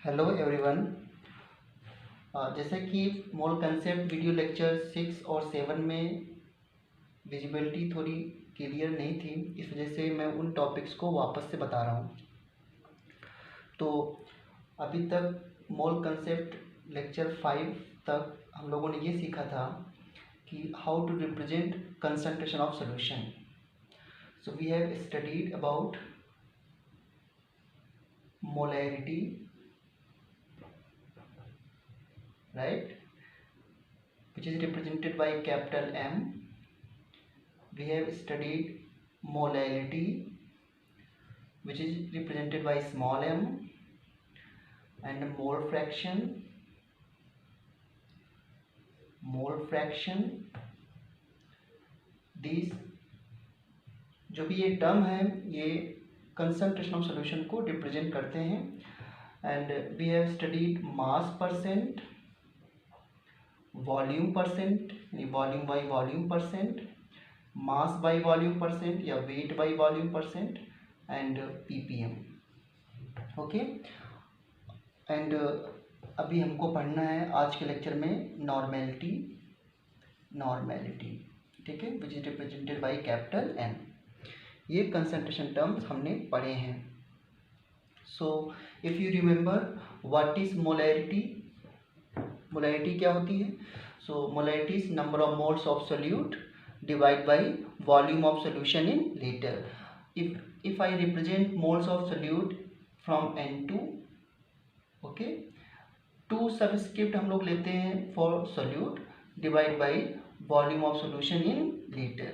Hello everyone. जैसे कि मोल concept video lecture 6 और 7 में विजिबिलिटी थोड़ी क्लियर नहीं थी, इस वजह से मैं उन टॉपिक्स को वापस से बता रहा हूँ। तो अभी तक मोल कंसेप्ट लेक्चर 5 तक हम लोगों ने ये सीखा था कि how to represent concentration of solution. So we have studied about molarity, right, which is represented by capital M. We have studied molality, which is represented by small m, and mole fraction. These जो भी ये term है ये concentration of solution को represent करते हैं. And we have studied mass percent, volume percent यानी volume by volume percent, mass by volume percent या weight by volume percent, and PPM. Okay. And अभी हमको पढ़ना है आज के लेक्चर में नॉर्मेलिटी. ठीक है, which is represented by capital N. ये कंसंट्रेशन टर्म्स हमने पढ़े हैं. So if you remember what is molarity. Molarity क्या होती है? So molarity is number of moles of solute divide by volume of solution in litre. if I represent moles of solute from N2, okay, 2 subscript हम लोग लेते हैं for solute divide by volume of solution in litre.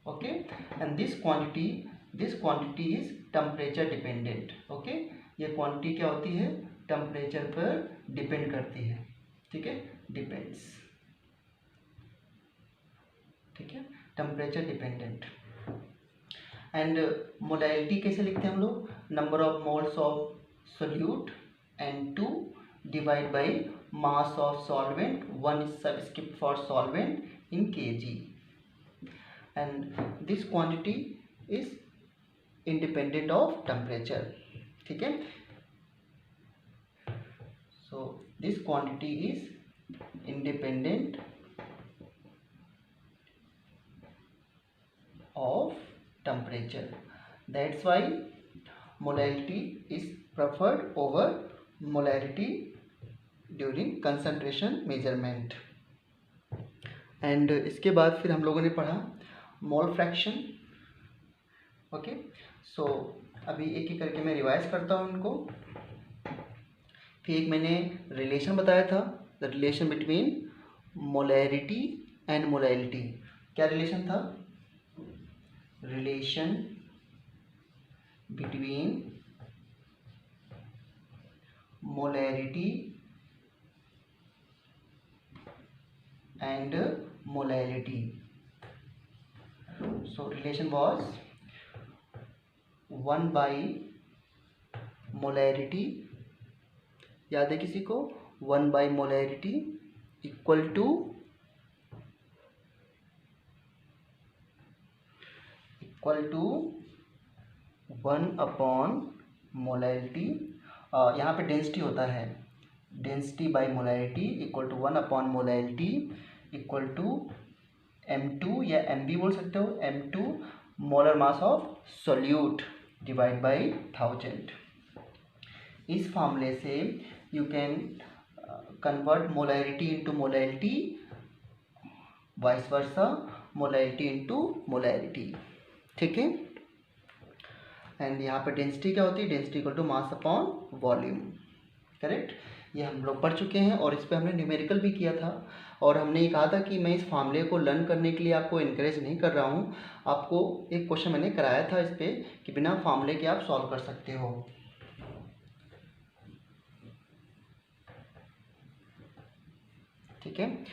Okay, and this quantity is temperature dependent. Okay, ये quantity क्या होती है? Temperature पर depend करती है. ठीक है, डिपेंड्स. ठीक है, टेम्परेचर डिपेंडेंट. एंड मोलैरिटी कैसे लिखते हैं हम लोग? Number of moles of solute N2 divide by mass of solvent, 1 subscript for solvent in kg. And this quantity is independent of temperature. ठीक है, so this quantity is independent of temperature. That's why molarity is preferred over molarity during concentration measurement. And इसके बाद फिर हम लोगों ने पढ़ा mole fraction. Okay, सो अभी एक एक करके मैं रिवाइज करता हूँ इनको. फिर एक मैंने रिलेशन बताया था, the relation between molarity and molality. क्या रिलेशन था? relation between molarity and molality. So relation was 1 by molarity. याद है किसी को? 1 by molarity equal to 1 upon molarity. यहाँ पे डेंसिटी होता है, density by molarity equal to 1 upon molarity equal to M2 या MB बोल सकते हो, M2 molar mass of solute divide by 1000. इस फार्मूले से you can convert molarity into molality, vice versa molality into molarity. ठीक है, एंड यहाँ पर डेंसिटी क्या होती है? Density equal to mass upon volume. Correct, ये हम लोग पढ़ चुके हैं और इस पर हमने न्यूमेरिकल भी किया था. और हमने ये कहा था कि मैं इस फार्मूले को लर्न करने के लिए आपको इनकरेज नहीं कर रहा हूँ. आपको एक क्वेश्चन मैंने कराया था इस पर कि बिना फार्मूले के आप सॉल्व कर सकते हो. ठीक है,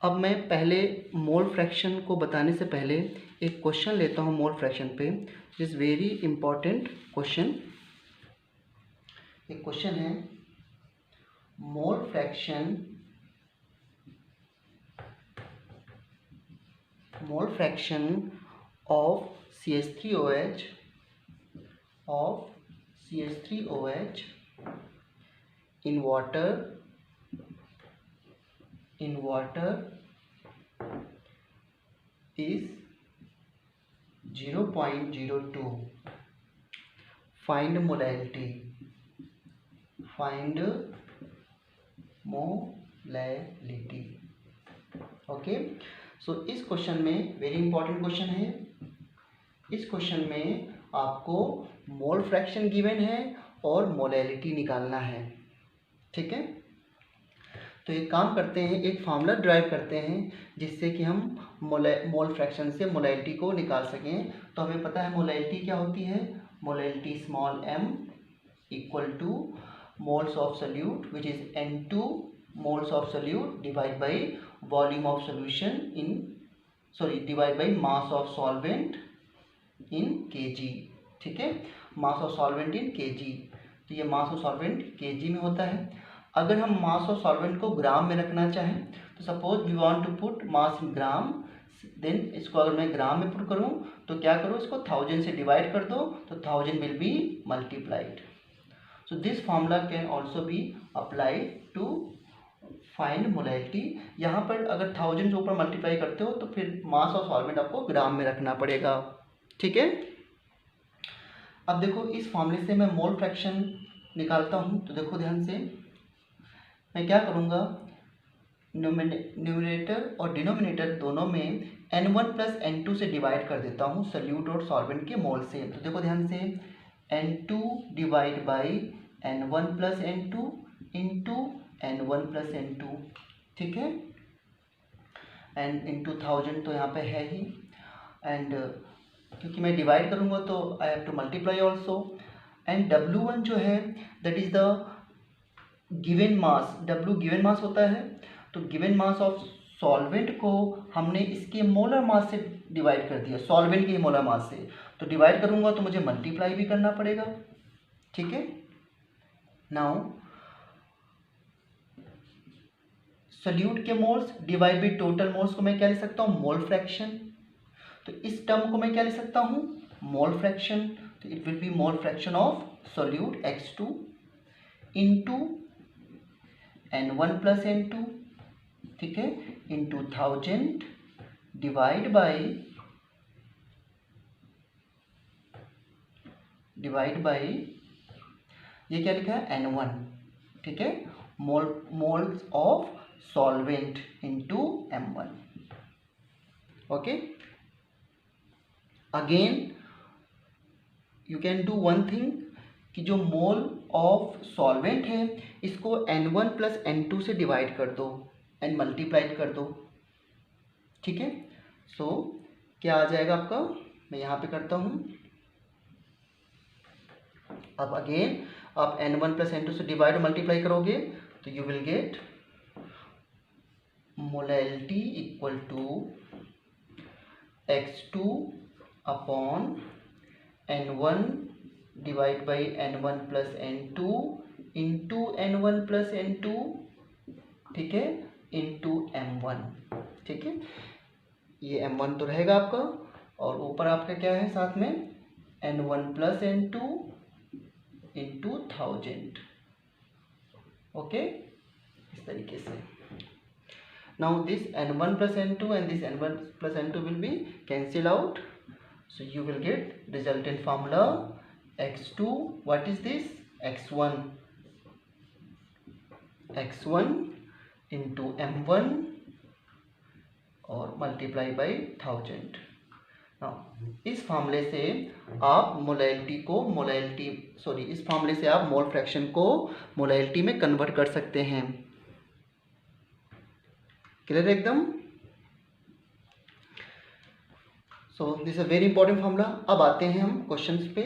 अब मैं पहले मोल फ्रैक्शन को बताने से पहले एक क्वेश्चन लेता हूँ मोल फ्रैक्शन पे. This very important question. एक क्वेश्चन है, mole fraction of CH3OH in water is 0.02. Find molality. Okay, so इस क्वेश्चन में वेरी इंपॉर्टेंट क्वेश्चन है। इस क्वेश्चन में आपको मोल फ्रैक्शन गिवन है और मोलैलिटी निकालना है। ठीक है, तो एक काम करते हैं, एक फार्मूला ड्राइव करते हैं जिससे कि हम मोल फ्रैक्शन से मोलैलिटी को निकाल सकें। तो हमें पता है मोलैलिटी क्या होती है। Molality small m equal two moles of solute which is N2 moles of solute divide by volume of solution divide by mass of solvent in kg। ठीक है, mass of solvent in kg, तो ये mass of solvent kg में होता है। अगर हम mass of solvent को ग्राम में रखना चाहें तो suppose we want to put mass in gram, then इसको अगर मैं ग्राम में पुट करूं तो क्या करो, इसको 1000 से डिवाइड कर दो तो 1000 will be multiplied. So this formula can also be applied to find molality. यहाँ पर अगर 1000 से ऊपर मल्टीप्लाई करते हो तो फिर मास ऑफ सॉल्वेंट आपको ग्राम में रखना पड़ेगा। ठीक है, अब देखो इस फार्मूले से मैं मोल फ्रैक्शन निकालता हूँ। तो देखो ध्यान से, मैं क्या करूँगा, न्यूमरेटर और डिनोमिनेटर दोनों में N1 प्लस N2 से डिवाइड कर देता हूँ सल्यूट और सॉल्वेंट के मोल से। तो देखो ध्यान से, N2 divide by N1 plus N2 into N1 plus N2। ठीक है, एंड इंटू 1000 तो यहाँ पे है ही, एंड क्योंकि मैं डिवाइड करूँगा तो I have to multiply also. And W1 जो है that is the given mass. W given mass होता है, तो गिवन मास ऑफ सॉल्वेंट को हमने इसके मोलर मास से डिवाइड कर दिया, सॉल्वेंट के मोलर मास से। तो डिवाइड करूंगा तो मुझे मल्टीप्लाई भी करना पड़ेगा। ठीक है, नाउ सॉल्यूट के moles divide by total moles को मैं क्या लिख सकता हूँ, मोल फ्रैक्शन। तो इस टर्म को मैं क्या लिख सकता हूँ, मोल फ्रैक्शन। तो it will B mole fraction of solute X2 into N1 plus N2, ठीक है, इंटू 1000 डिवाइड बाई ये क्या लिखा है, N1। ठीक है, moles of solvent into M1। Okay, again you can do one thing कि जो मोल ऑफ सॉल्वेंट है इसको N1 प्लस N2 से डिवाइड कर दो एंड मल्टीप्लाइड कर दो। ठीक है, सो क्या आ जाएगा आपका, मैं यहाँ पे करता हूँ। अब अगेन आप N1 प्लस N2 से डिवाइड और मल्टीप्लाई करोगे तो you will get molality equal to X2 upon N1 divide by N1 plus N2 into N1 plus N2, ठीक है, इंटू M1। ठीक है, ये M1 तो रहेगा आपका, और ऊपर आपका क्या है साथ में, N1 plus N2 into 1000। Okay, इस तरीके से। Now this N1 plus N2 and this N1 plus N2 will be cancel out, so you will get resultant formula X2, what is this, X1 into M1 और multiply by 1000। इस फार्मूले से आप इस फार्मूले से आप मोल फ्रैक्शन को मोलैलिटी में कन्वर्ट कर सकते हैं। क्लियर एकदम। सो this is a very important formula. अब आते हैं हम क्वेश्चंस पे।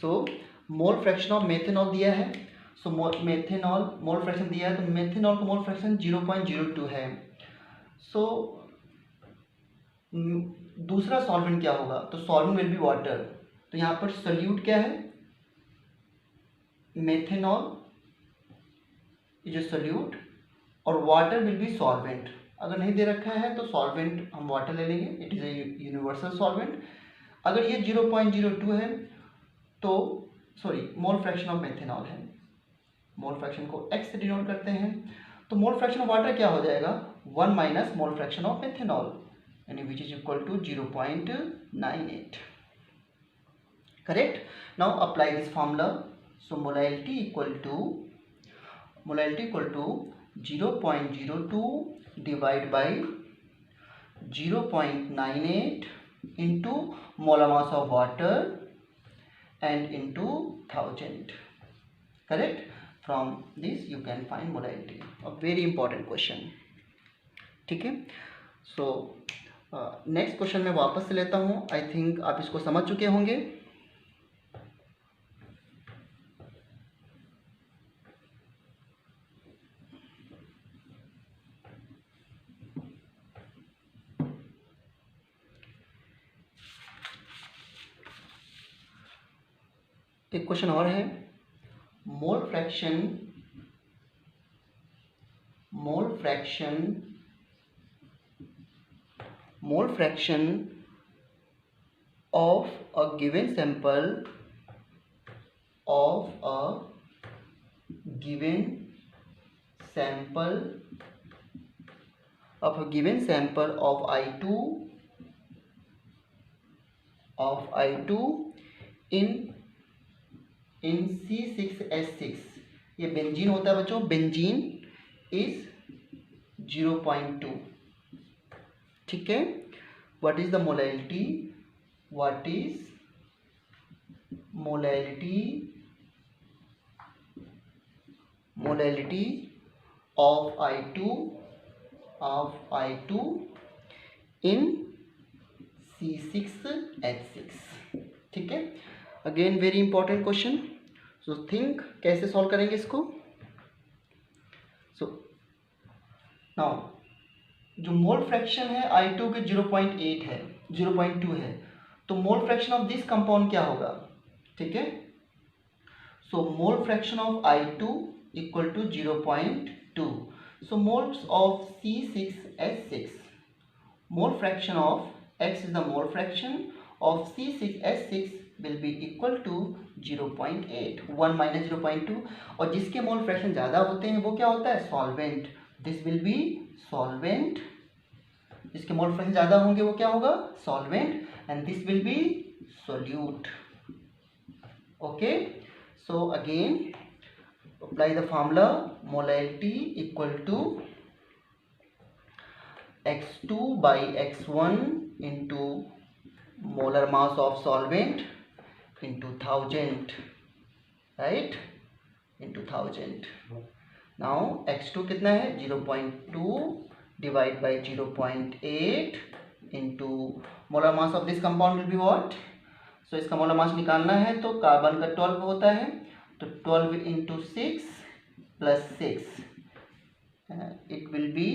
सो मोल फ्रैक्शन ऑफ मेथनॉल दिया है। सो मेथनॉल मोल फ्रैक्शन दिया है, तो मेथनॉल का मोल फ्रैक्शन 0.02 है। सो दूसरा सॉल्वेंट क्या होगा, तो सॉल्वेंट विल बी वाटर। तो यहाँ पर सोल्यूट क्या है, मेथनॉल इज अ सोल्यूट और वाटर विल बी सॉल्वेंट। अगर नहीं दे रखा है तो सॉल्वेंट हम वाटर ले लेंगे, it is a universal solvent. अगर ये 0.02 है तो sorry mole fraction of methanol है, मोल फ्रैक्शन को x से डिनोट करते हैं, तो मोल फ्रैक्शन ऑफ वाटर क्या हो जाएगा 1 minus mole fraction of methanol यानी which is equal to 0.98। Correct. Now apply this formula. So molality equal to 0.02 divide by 0.98 into molar mass of water and into 1000. Correct? From this you can find molality. A very important question. ठीक है। So next question मैं वापस से लेता हूँ। I think आप इसको समझ चुके होंगे। एक क्वेश्चन और है, mole fraction of a given sample of I2 in C6H6, ये बेंजीन होता है बच्चों, बेंजीन इज 0.2। ठीक है। What is the molality of I2 in C6H6। ठीक है। Again very important question. So think कैसे सॉल्व करेंगे इसको। सो नाउ जो मोल फ्रैक्शन है I2 के 0.8 है, 0.2 है, तो mole fraction of this compound क्या होगा। ठीक है। So mole fraction of I2 equal to 0.2। So moles of C6H6, mole fraction of X is the mole fraction of C6H6 will be equal to 0.8, 1 minus 0.2। और जिसके mole fraction ज़्यादा होते हैं वो क्या होता है, solvent. This will be solvent. जिसके मोल फ्रैक्शन ज़्यादा होंगे वो क्या होगा, solvent, and this will be solute. Okay. So again apply the formula, molality equal to x2 by x1 into molar mass of solvent into 1000, right, into 1000। now x2 कितना है 0.2 divide by 0.8 into molar mass of this compound will be what। so इसका molar mass निकालना है तो carbon का 12 होता है, तो 12 into 6 plus 6 it will be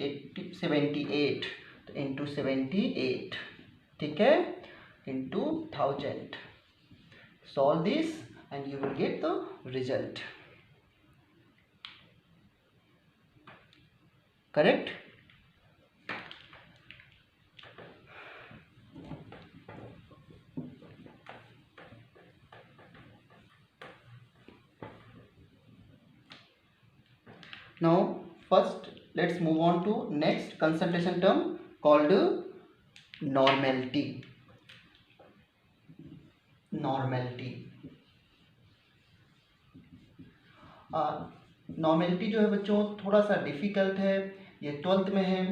78, तो इंटू 78, ठीक है, into 1000। Solve this and you will get the result. Correct. Now first let's move on to next concentration term called normality। Normality जो है बच्चों थोड़ा सा डिफिकल्ट है, ये 12th में है,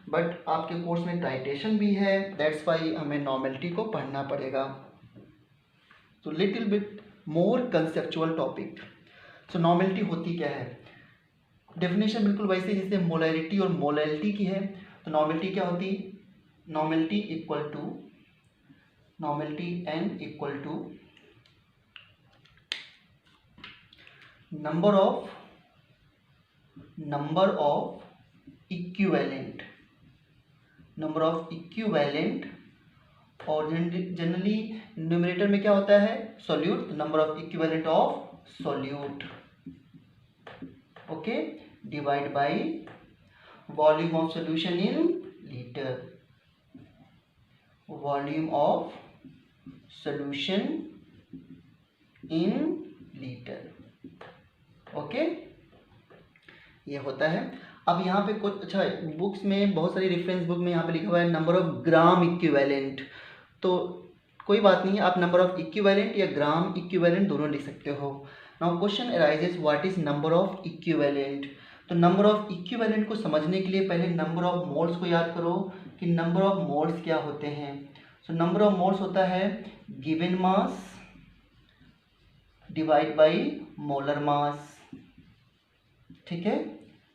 बट आपके कोर्स में टाइट्रेशन भी है, दैट्स वाई हमें नॉर्मेलिटी को पढ़ना पड़ेगा। तो little bit more conceptual topic. So normality होती क्या है, डेफिनेशन बिल्कुल वैसे जैसे मोलैरिटी और मोलैलिटी की है। तो नॉर्मेलिटी क्या होती, normality n equal to number of equivalent, और जनरली न्यूमरेटर में क्या होता है, solute, number of equivalent of solute. Okay. Divide by volume of solution in litre, volume of solution in litre. Okay, ये होता है। अब यहाँ पे कुछ अच्छा, बुक्स में बहुत सारी रेफरेंस बुक में यहाँ पे लिखा हुआ है नंबर ऑफ ग्राम इक्विवेलेंट, तो कोई बात नहीं है, आप नंबर ऑफ इक्विवेलेंट या ग्राम इक्विवेलेंट दोनों लिख सकते हो। Now question arises what is number of equivalent. तो नंबर ऑफ इक्विवेलेंट को समझने के लिए पहले नंबर ऑफ मोल्स को याद करो कि नंबर ऑफ मोल्स क्या होते हैं। सो नंबर ऑफ मोल्स होता है given mass divide by molar mass, ठीक है,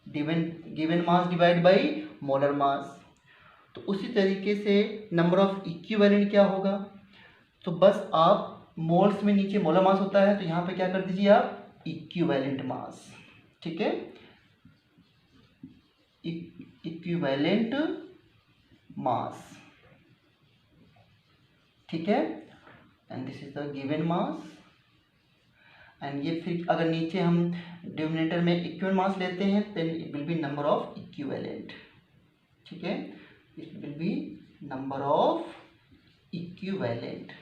given mass divide by molar mass. तो उसी तरीके से नंबर ऑफ इक्विवेलेंट क्या होगा, तो बस आप मोल्स में नीचे मोलर मास होता है तो यहाँ पे क्या कर दीजिए आप इक्विवेलेंट मास, ठीक है, इक्विवेलेंट मास, ठीक है, and this is the given mass. And ये फिर अगर नीचे हम डिनोमिनेटर में इक्वल मास लेते हैं then it will be number of equivalent, ठीक है, it will be number of equivalent,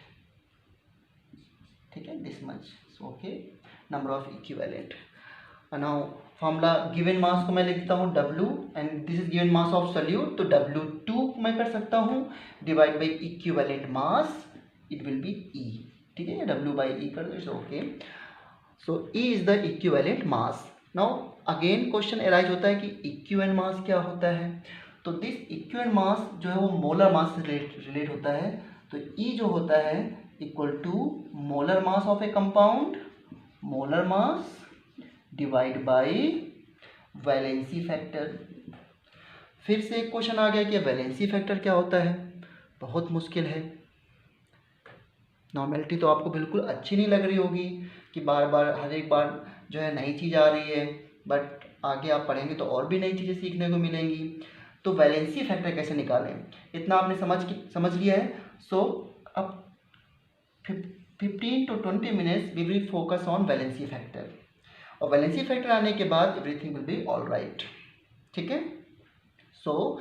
ठीक है, this much, okay, number of equivalent. Now formula given mass को मैं लिखता हूँ W and this is given mass of solute, तो W2 मैं कर सकता हूँ divide by equivalent mass, it will be E, ठीक है, W बाई E कर दो, okay. So E is the equivalent mass. Now again question arise होता है कि इक्विवेलेंट मास क्या होता है, तो दिस इक्विवेलेंट मास जो है वो मोलर मास से रिलेट होता है। तो E जो होता है equal to molar mass of a compound, molar mass divide by valency factor. फिर से एक क्वेश्चन आ गया कि वैलेंसी फैक्टर क्या होता है, बहुत मुश्किल है। नॉर्मेलिटी तो आपको बिल्कुल अच्छी नहीं लग रही होगी कि बार बार हर एक बार जो है नई चीज़ आ रही है, बट आगे आप पढ़ेंगे तो और भी नई चीज़ें सीखने को मिलेंगी। तो वैलेंसी फैक्टर कैसे निकालें, इतना आपने समझ लिया है। सो अब 15 to 20 minutes we will focus on valency factor, और वैलेंसी फैक्टर आने के बाद everything will be all right, ठीक है। So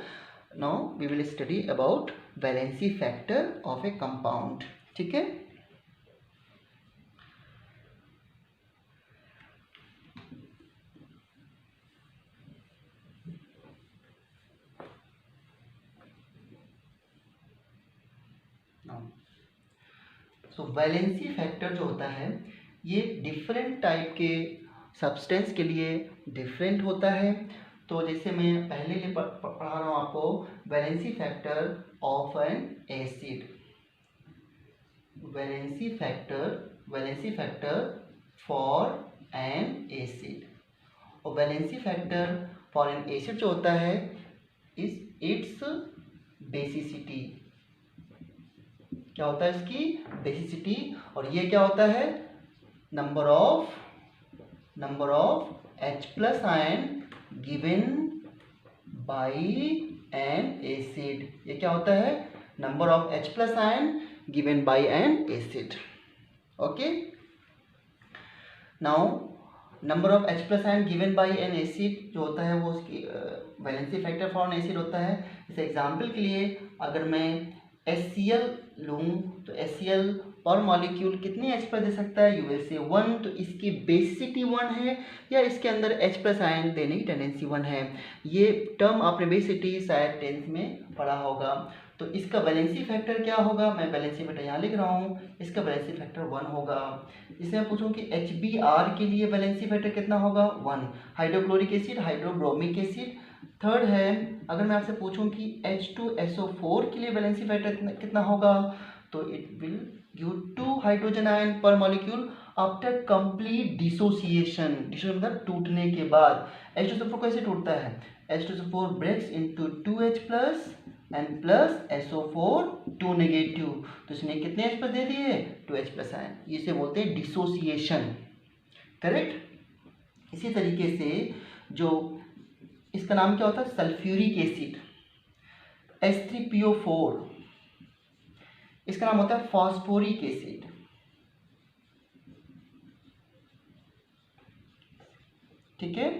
now we will study about valency factor of a compound, ठीक है। सो वैलेंसी फैक्टर जो होता है ये डिफरेंट टाइप के सब्सटेंस के लिए डिफरेंट होता है। तो जैसे मैं पहले पढ़ा रहा हूँ आपको valency factor of an acid, valency factor for an acid, और valency factor for an acid जो होता है इज इट्स बेसिसिटी, क्या होता है इसकी बेसिसिटी, और ये क्या होता है number of H plus ion given by N acid, ये क्या होता है number of H plus ion given by N acid, okay. Now number of H plus ion given by N acid जो होता है वो उसकी valency factor for an acid होता है। जैसे एग्जांपल के लिए अगर मैं HCl लूँ तो HCl पर मॉलिक्यूल कितने H पर दे सकता है, यू विल से 1, तो इसकी बेसिसिटी 1 है या इसके अंदर H प्लस आयन देने की टेंडेंसी 1 है। ये टर्म आपने बेसिसिटी शायद 10th में पढ़ा होगा। तो इसका वैलेंसी फैक्टर क्या होगा, मैं वैलेंसी फैक्टर यहाँ लिख रहा हूँ, इसका वैलेंसी फैक्टर 1 होगा। इससे मैं पूछूँ कि HBr के लिए वैलेंसी फैक्टर कितना होगा 1, hydrochloric acid, hydrobromic acid. Third है अगर मैं आपसे पूछूं कि H2SO4 के लिए वैलेंसी फैक्टर कितना होगा, तो it will give 2 hydrogen ion per molecule after complete dissociation, मतलब टूटने के बाद। H2SO4 कैसे टूटता है, H2SO4 breaks into 2H plus and plus SO4 2 negative, तो इसने कितने H पर दे दिए 2H प्लस आयन, इसे बोलते हैं डिसोसिएशन, करेक्ट। इसी तरीके से जो इसका नाम क्या होता है सल्फ्यूरिक एसिड H3PO4, इसका नाम होता है फॉस्फोरिक एसिड, ठीक है।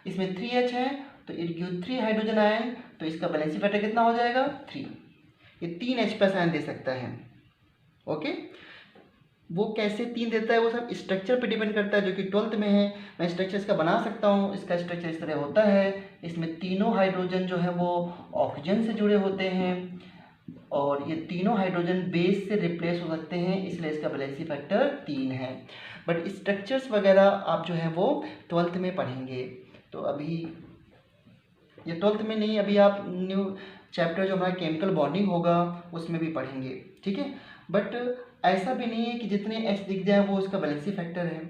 इसमें 3H है तो इट गिव 3 हाइड्रोजन आयन, तो इसका वैलेंसी फैक्टर कितना हो जाएगा 3। ये 3 H+ आयन दे सकता है। ओके, वो कैसे 3 देता है वो सब स्ट्रक्चर पे डिपेंड करता है, जो कि 12th में है। मैं स्ट्रक्चर इसका बना सकता हूँ। इसका स्ट्रक्चर इस तरह होता है, इसमें तीनों हाइड्रोजन जो है वो ऑक्सीजन से जुड़े होते हैं और ये तीनों हाइड्रोजन बेस से रिप्लेस हो सकते हैं, इसलिए इसका वैलेंसी फैक्टर 3 है। बट स्ट्रक्चर्स वगैरह आप जो है वो 12th में पढ़ेंगे, तो अभी ये 12th में नहीं, अभी आप न्यू चैप्टर जो हमारा केमिकल बॉन्डिंग होगा उसमें भी पढ़ेंगे, ठीक है। बट ऐसा भी नहीं है कि जितने H दिख जाए वो इसका वैलेंसी फैक्टर है।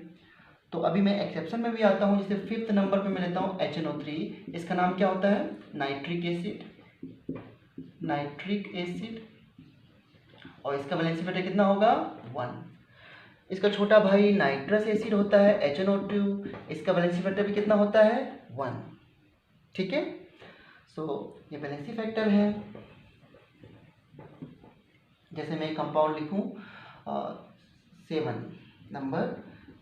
तो अभी मैं एक्सेप्शन में भी आता हूँ, जैसे 5th नंबर पे मैं लेता हूँ HNO3। इसका नाम क्या होता है नाइट्रिक एसिड, नाइट्रिक एसिड, और इसका वैलेंसी फैक्टर कितना होगा 1। इसका छोटा भाई नाइट्रस एसिड होता है HNO2, इसका वैलेंसी फैक्टर भी कितना होता है 1, ठीक है। सो ये वैलेंसी फैक्टर है। जैसे मैं कंपाउंड लिखूं 7 नंबर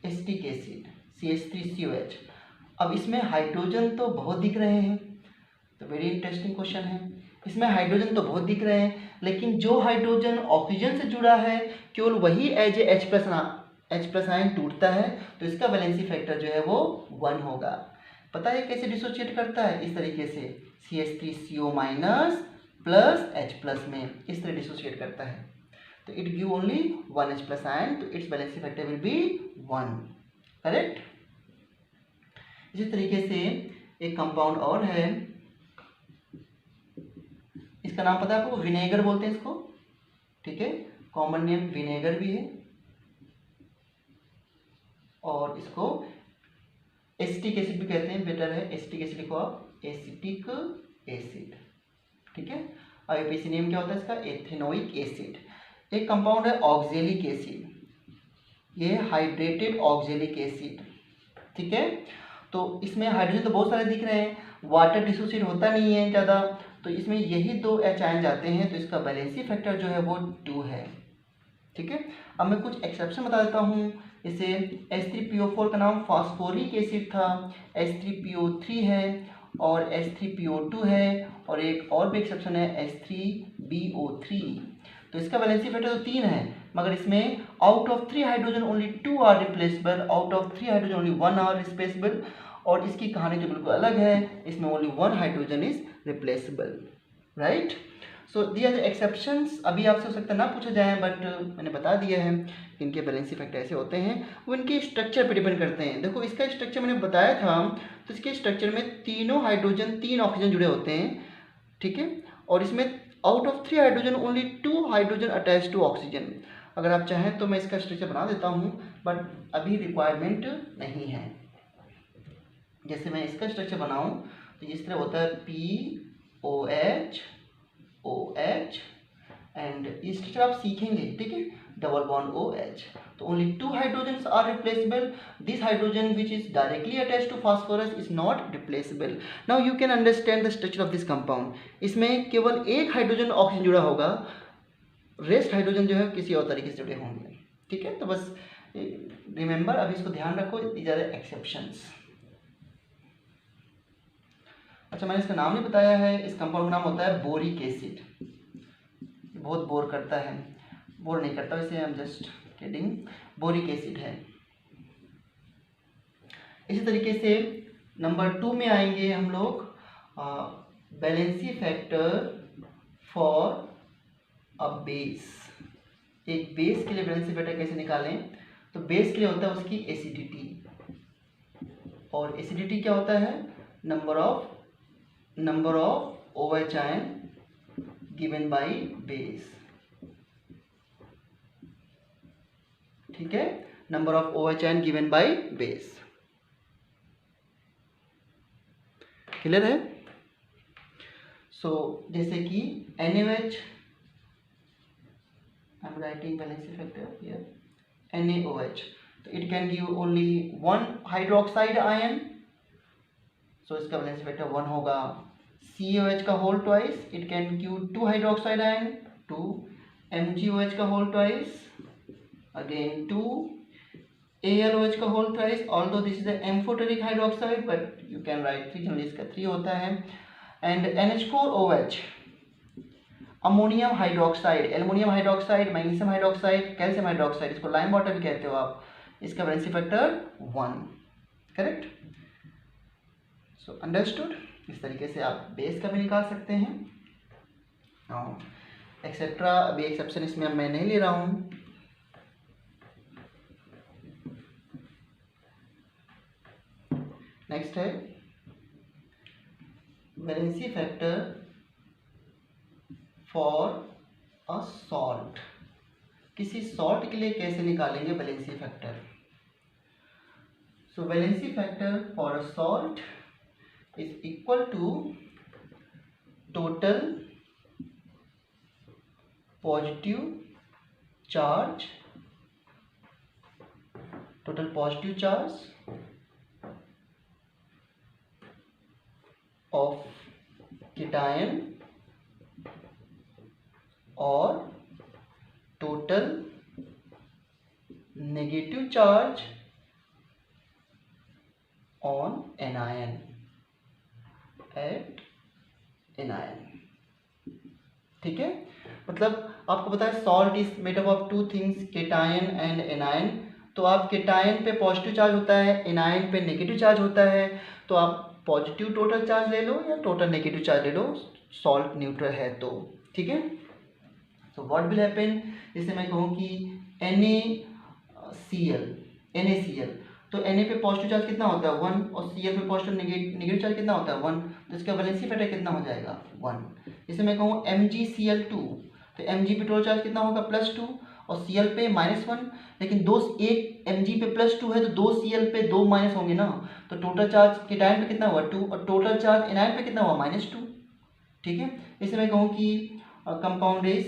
एसिटिक एसिड CH3COH। अब इसमें हाइड्रोजन तो बहुत दिख रहे हैं, तो वेरी इंटरेस्टिंग क्वेश्चन है। इसमें हाइड्रोजन तो बहुत दिख रहे हैं, लेकिन जो हाइड्रोजन ऑक्सीजन से जुड़ा है केवल वही एज ए H+ आयन टूटता है, तो इसका वैलेंसी फैक्टर जो है वो 1 होगा। पता है कैसे डिसोसिएट करता है, इस तरीके से CH3CO- प्लस H+ में इस तरह डिसोसिएट करता है, तो it give only 1 H+ ion, तो its valency factor will be 1, correct. इसी तरीके से एक कंपाउंड और है, इसका नाम पता है आपको, विनेगर बोलते हैं इसको, ठीक है, कॉमन नेम विनेगर भी है, और इसको एसिटिक एसिड भी कहते हैं, बेटर है एसिटिक एसिड लिखो आप, एसिटिक एसिड, ठीक है। आईयूपीएसी नेम क्या होता है इसका, एथेनोइक एसिड। एक कंपाउंड है ऑक्जेलिक एसिड, ये हाइड्रेटेड ऑक्जेलिक एसिड, ठीक है। तो इसमें हाइड्रोजन तो बहुत सारे दिख रहे हैं, वाटर डिसोसिएट होता नहीं है ज़्यादा, तो इसमें यही 2 H आयन जाते हैं, तो इसका वैलेंसी फैक्टर जो है वो 2 है, ठीक है। अब मैं कुछ एक्सेप्शन बता देता हूँ। जैसे H3PO4 का नाम फास्फोरिक एसिड था, H3PO3 है और H3PO2 है, और एक और भी एक्सेप्शन है H3BO3। तो इसका वैलेंसी फैक्टर तो 3 है, मगर इसमें out of 3 hydrogen only 2 are replaceable, out of 3 hydrogen only 1 are replaceable, और इसकी कहानी तो बिल्कुल अलग है, इसमें only 1 hydrogen is replaceable, right. So there exceptions अभी आपसे हो सकता है ना पूछा जाए, बट मैंने बता दिया है कि इनके वैलेंसी फैक्टर ऐसे होते हैं, वो इनके स्ट्रक्चर पर डिपेंड करते हैं। देखो इसका स्ट्रक्चर मैंने बताया था, तो इसके स्ट्रक्चर में तीनों हाइड्रोजन 3 ऑक्सीजन जुड़े होते हैं, ठीक है, और इसमें out of 3 hydrogen only 2 hydrogen attach to oxygen. अगर आप चाहें तो मैं इसका स्ट्रक्चर बना देता हूँ, बट अभी रिक्वायरमेंट नहीं है। जैसे मैं इसका स्ट्रक्चर बनाऊँ तो इस तरह होता है POH OH, एंड ये स्ट्रक्चर आप सीखेंगे, ठीक है, डबल बॉन्ड OH। तो only 2 hydrogens are replaceable, this hydrogen which is directly attached to phosphorus is not replaceable. Now you can understand the structure of this compound. इसमें केवल एक hydrogen oxygen जुड़ा होगा, रेस्ट हाइड्रोजन जो है किसी और तरीके से जुड़े होंगे, ठीक है। तो बस रिमेंबर, अभी इसको ध्यान रखो, दीज आर द एक्सेप्शंस। अच्छा, मैंने इसका नाम नहीं बताया है, इस कंपाउंड का नाम होता है बोरिक एसिड। बहुत बोर करता है, बोर नहीं करता वैसे, I am just kidding, boric acid है। इसी तरीके से नंबर 2 में आएंगे हम लोग, valency factor for a base. एक बेस के लिए वैलेंसी फैक्टर कैसे निकालें, तो बेस के लिए होता है उसकी एसिडिटी, और एसिडिटी क्या होता है, number of OH ion given by base, ठीक है, number of OH ion given by base, clear है। सो जैसे कि NaOH, I am writing valency factor here, NaOH, तो it can give only 1 hydroxide ion, so इसका valency factor 1 होगा। CaOH का whole twice, it can give 2 hydroxide ion, 2 MgOH का whole twice, again 2 AlOH का whole thrice, although this is amphoteric hydroxide but you can write 3, generally इसका 3 होता है। And NH4OH ammonium hydroxide, aluminium hydroxide, magnesium hydroxide, calcium hydroxide, इसको lime water भी कहते हो आप। इसका valency factor 1, correct. So understood. इस तरीके से आप बेस का भी निकाल सकते हैं, एक्सेट्रा। अभी एक्सेप्शन इसमें मैं नहीं ले रहा हूँ। नेक्स्ट है valency factor for a salt. किसी सॉल्ट के लिए कैसे निकालेंगे valency factor? So valency factor for a salt is equal to total positive charge, of cation और total negative charge on anion at anion. ठीक है, मतलब आपको पता है salt is made up of 2 things, cation and anion. तो आप cation पे पॉजिटिव चार्ज होता है, एनायन पे नेगेटिव चार्ज होता है, तो आप पॉजिटिव टोटल चार्ज ले लो या टोटल नेगेटिव चार्ज ले लो, सॉल्ट न्यूट्रल है तो। ठीक है, तो व्हाट विल हैपन, जैसे मैं कहूँ कि NaCl, तो Na पे पॉजिटिव चार्ज कितना होता है 1, और Cl पे पॉजिटिव नेगेटिव चार्ज कितना होता है 1, तो इसका वैलेंसी फैक्टर कितना हो जाएगा 1। जैसे मैं कहूँ MgCl2, तो Mg पे टोटल चार्ज कितना होगा +2 और Cl पे -1, लेकिन एक Mg पे +2 है तो 2 Cl पे 2 माइनस होंगे ना, तो टोटल चार्ज केटायन पे कितना हुआ 2 और टोटल चार्ज एनायन पे कितना हुआ -2। ठीक है, जैसे मैं कहूँ कि compound is,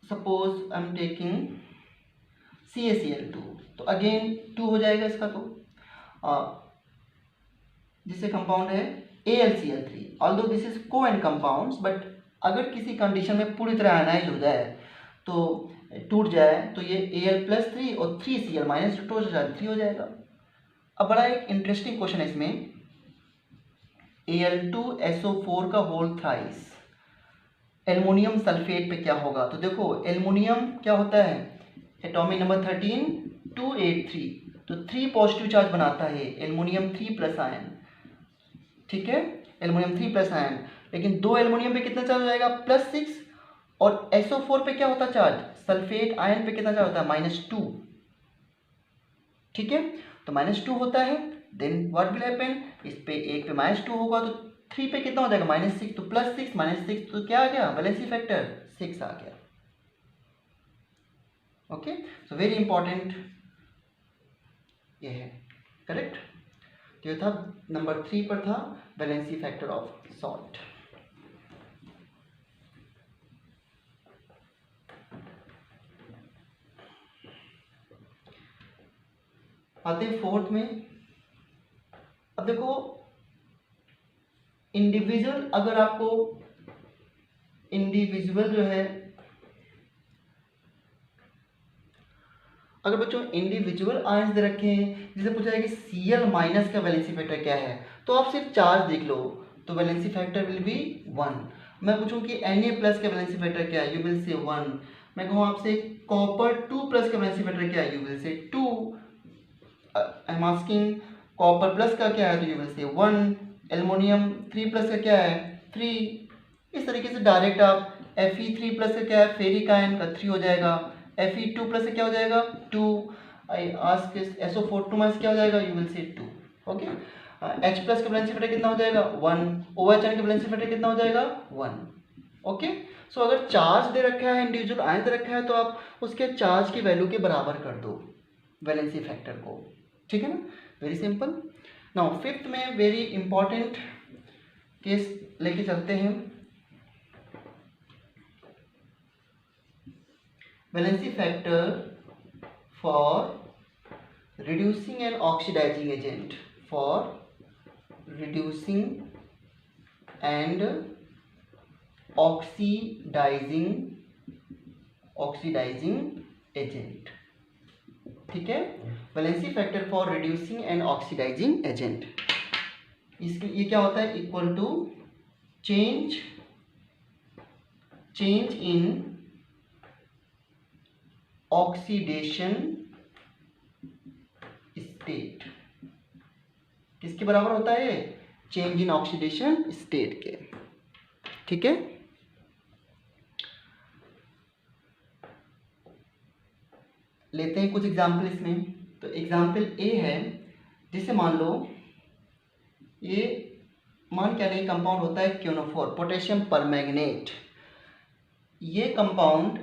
suppose I am taking CaCl2, तो अगेन 2 हो जाएगा इसका, तो जिससे कंपाउंड है AlCl3, although this is Koen compounds, but अगर किसी कंडीशन में पूरी तरह आयनाइज हो जाए तो टूट जाए तो ये Al+3 और 3Cl -2 टोटल 3 हो जाएगा। अब बड़ा एक इंटरेस्टिंग क्वेश्चन है इसमें, Al2SO4 का होल थ्राइस एल्युमिनियम सल्फेट पे क्या होगा? तो देखो एल्युमिनियम क्या होता है, एटॉमिक नंबर 13 283, तो 3 पॉजिटिव चार्ज बनाता है एल्युमिनियम 3+ आयन। ठीक है, एल्युमिनियम 3+ आयन, लेकिन 2 एल्युमिनियम पे कितना चार्ज हो जाएगा +6, और SO4 पे क्या होता है चार्ज, सल्फेट आयन पे कितना चार्ज होता है -2। ठीक है, तो -2 होता है, देन व्हाट विल हैपन, इस पे एक पे -2 होगा तो 3 पे कितना हो जाएगा -6, तो +6 -6 तो क्या आ गया वैलेंसी फैक्टर 6 आ गया। ओके, सो वेरी इंपॉर्टेंट ये है, करेक्ट। तो ये था नंबर 3 पर था वैलेंसी फैक्टर ऑफ सॉल्ट। आते हैं 4th में। अब देखो इंडिविजुअल, अगर आपको इंडिविजुअल जो है, अगर बच्चों इंडिविजुअल आयंस दे रखे हैं, जैसे पूछा है कि Cl- का वैलेंसी फैक्टर क्या है, तो आप सिर्फ चार्ज देख लो तो वैलेंसी फैक्टर विल बी 1। मैं पूछूं कि Na+ का वैलेंसी फैक्टर क्या है, यू विल से 1। मैं कहूँ आपसे कॉपर 2+ का वैलेंसी फैक्टर क्या है, you will say 2। I am asking copper plus का क्या है, तो यू विल से 1। एल्युमिनियम 3+ का क्या है 3। इस तरीके से डायरेक्ट आप Fe3+ का क्या है, फेरिक आयन का 3 हो जाएगा, Fe2+ से क्या हो जाएगा 2। आई आस्क SO4 2- क्या हो जाएगा, you will say 2। Okay, H+ का वैलेंसी फैक्टर कितना हो जाएगा 1, OH का वैलेंसी फैक्टर कितना हो जाएगा 1। ओके, सो अगर चार्ज दे रखा है, इंडिविजुअल आयन दे रखा है, तो आप उसके चार्ज की वैल्यू के बराबर कर दो वैलेंसी फैक्टर को। ठीक है ना, वेरी सिंपल। नाउ 5th में वेरी इंपॉर्टेंट केस लेके चलते हैं, valency factor for reducing and oxidizing agent, for reducing and oxidizing oxidizing agent. ठीक है, valency factor for reducing and oxidizing agent, इसके ये क्या होता है, equal to change in oxidation state. किसके बराबर होता है, चेंज इन ऑक्सीडेशन स्टेट के। ठीक है, लेते हैं कुछ एग्जाम्पल इसमें। तो एग्जाम्पल ए है, जिसे मान लो ये मान क्या नहीं कंपाउंड होता है क्योनोफोर, पोटेशियम परमैंगनेट। ये कंपाउंड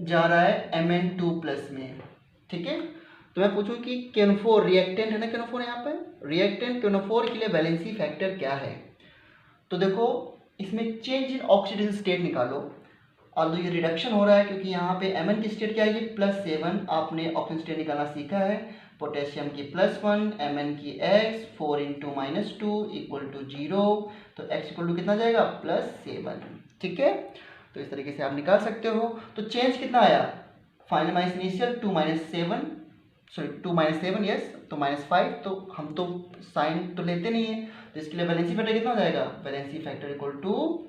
जा रहा है Mn2+ में। ठीक है, तो मैं पूछूं कि क्योनोफोर रिएक्टेंट है ना, क्योनोफोर यहाँ पे रिएक्टेंट क्योनोफोर के लिए वैलेंसी फैक्टर क्या है। तो देखो इसमें चेंज इन ऑक्सीडेशन स्टेट निकालो, और ये रिडक्शन हो रहा है क्योंकि यहाँ पे Mn की स्टेट क्या है, +7। आपने ऑक्सीजन स्टेट निकालना सीखा है, पोटेशियम की +1, Mn की x, 4 × -2 = 0, तो x = कितना जाएगा, +7। ठीक है, तो इस तरीके से आप निकाल सकते हो। तो चेंज कितना आया, final minus initial 2 - 7, sorry 2 - 7 yes, तो -5, तो हम तो साइन तो लेते नहीं है, तो इसके लिए वैलेंसी फैक्टर कितना हो जाएगा, वैलेंसी फैक्टर =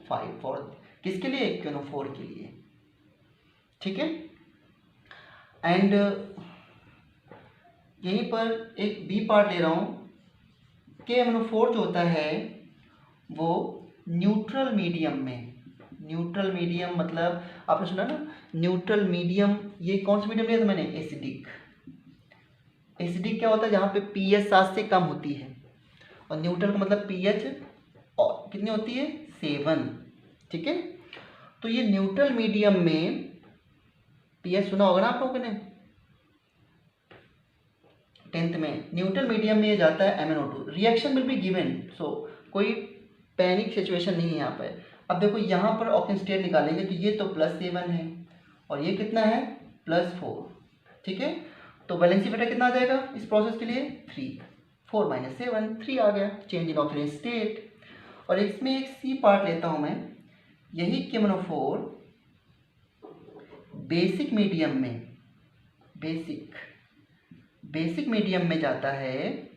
5 फॉर किसके लिए, क्योनोफोर के लिए। ठीक है, एंड यहीं पर एक बी पार्ट ले रहा हूँ, KMnO4 जो होता है वो न्यूट्रल मीडियम में, न्यूट्रल मीडियम मतलब आपने सुना ना न्यूट्रल मीडियम, ये कौन सा मीडियम लिया था मैंने, एसिडिक। एसिडिक क्या होता है, जहाँ पे pH 7 से कम होती है, और न्यूट्रल का मतलब pH कितनी होती है, 7। ठीक है, तो ये न्यूट्रल मीडियम में pH सुना होगा ना आप लोगों ने 10th में, न्यूट्रल मीडियम में ये जाता है MnO2, reaction will be given, so कोई पैनिक सिचुएशन नहीं है यहाँ पर। अब देखो यहाँ पर ऑक्सीजन स्टेट निकालेंगे, तो ये तो +7 है और ये कितना है, +4। ठीक है, तो वैलेंसी फैक्टर कितना आ जाएगा इस प्रोसेस के लिए, 3, 4 - 7, 3 आ गया, चेंज इन ऑक्सीजन स्टेट। और इसमें एक सी पार्ट लेता हूँ मैं, यही KMnO4 बेसिक मीडियम में, बेसिक मीडियम में जाता है,